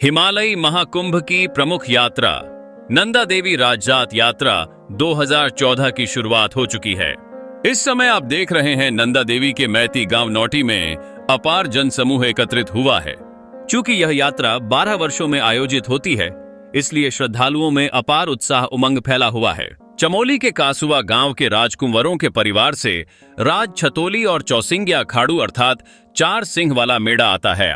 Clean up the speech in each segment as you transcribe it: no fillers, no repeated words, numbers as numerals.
हिमालयी महाकुंभ की प्रमुख यात्रा नंदा देवी राजजात यात्रा 2014 की शुरुआत हो चुकी है। इस समय आप देख रहे हैं नंदा देवी के मैती गांव नौटी में अपार जनसमूह एकत्रित हुआ है। चूंकि यह यात्रा 12 वर्षों में आयोजित होती है, इसलिए श्रद्धालुओं में अपार उत्साह उमंग फैला हुआ है। चमोली के कासुआ गांव के राजकुंवरों के परिवार से राज छतोली और चौसिंग्या खाड़ू अर्थात 4 सिंह वाला मेड़ा आता है।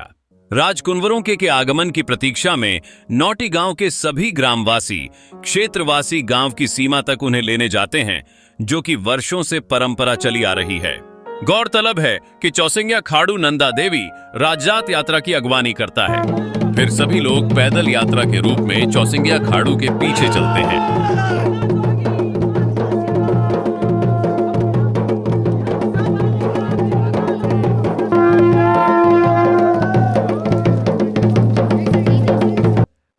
राजकुंवरों के आगमन की प्रतीक्षा में नौटी गांव के सभी ग्रामवासी क्षेत्रवासी गांव की सीमा तक उन्हें लेने जाते हैं, जो कि वर्षों से परंपरा चली आ रही है। गौरतलब है कि चौसिंग्या खाड़ू नंदा देवी राजजात यात्रा की अगवानी करता है, फिर सभी लोग पैदल यात्रा के रूप में चौसिंग्या खाड़ू के पीछे चलते हैं।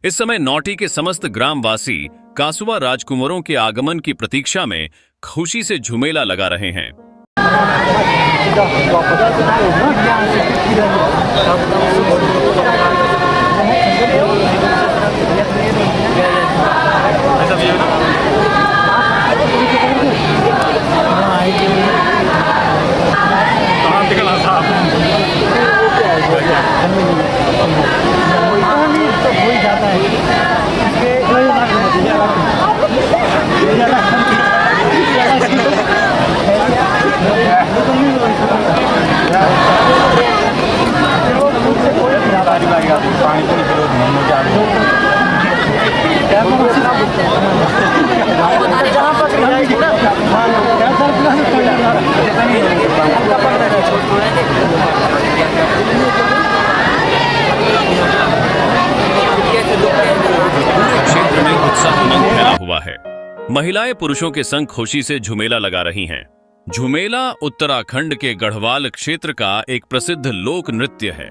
इस समय नौटी के समस्त ग्रामवासी कासुआ राजकुंवरों के आगमन की प्रतीक्षा में खुशी से झुमेला लगा रहे हैं। क्षेत्र में उत्साह उमंग फैला हुआ है। महिलाएं पुरुषों के संग खुशी से झुमेला लगा रही हैं। झुमेला उत्तराखंड के गढ़वाल क्षेत्र का एक प्रसिद्ध लोक नृत्य है।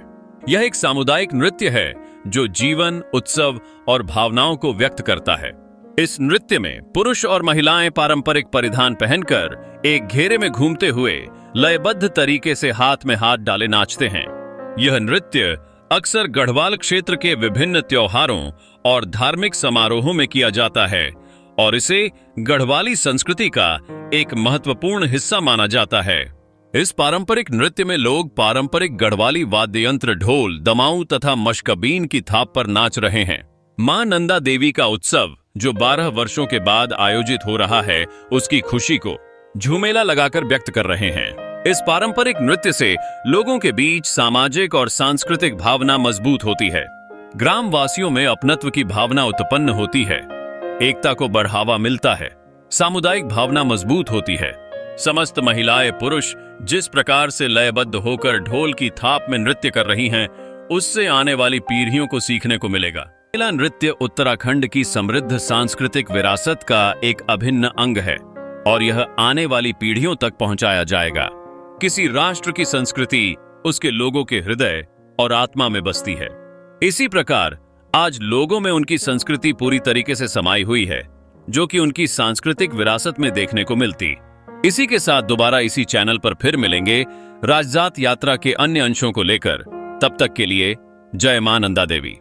यह एक सामुदायिक नृत्य है जो जीवन, उत्सव और भावनाओं को व्यक्त करता है। इस नृत्य में पुरुष और महिलाएं पारंपरिक परिधान पहनकर एक घेरे में घूमते हुए लयबद्ध तरीके से हाथ में हाथ डाले नाचते हैं। यह नृत्य अक्सर गढ़वाल क्षेत्र के विभिन्न त्योहारों और धार्मिक समारोहों में किया जाता है और इसे गढ़वाली संस्कृति का एक महत्वपूर्ण हिस्सा माना जाता है। इस पारंपरिक नृत्य में लोग पारंपरिक गढ़वाली वाद्य यंत्र ढोल, दमाऊ तथा मशकबीन की थाप पर नाच रहे हैं। मां नंदा देवी का उत्सव जो 12 वर्षों के बाद आयोजित हो रहा है, उसकी खुशी को झूमेला लगाकर व्यक्त कर रहे हैं। इस पारंपरिक नृत्य से लोगों के बीच सामाजिक और सांस्कृतिक भावना मजबूत होती है। ग्रामवासियों में अपनत्व की भावना उत्पन्न होती है, एकता को बढ़ावा मिलता है, सामुदायिक भावना मजबूत होती है। समस्त महिलाएं पुरुष जिस प्रकार से लयबद्ध होकर ढोल की थाप में नृत्य कर रही हैं, उससे आने वाली पीढ़ियों को सीखने को मिलेगा। महिला नृत्य उत्तराखंड की समृद्ध सांस्कृतिक विरासत का एक अभिन्न अंग है और यह आने वाली पीढ़ियों तक पहुंचाया जाएगा। किसी राष्ट्र की संस्कृति उसके लोगों के हृदय और आत्मा में बसती है। इसी प्रकार आज लोगों में उनकी संस्कृति पूरी तरीके से समाई हुई है, जो कि उनकी सांस्कृतिक विरासत में देखने को मिलती। इसी के साथ दोबारा इसी चैनल पर फिर मिलेंगे राजजात यात्रा के अन्य अंशों को लेकर। तब तक के लिए जय मां नंदा देवी।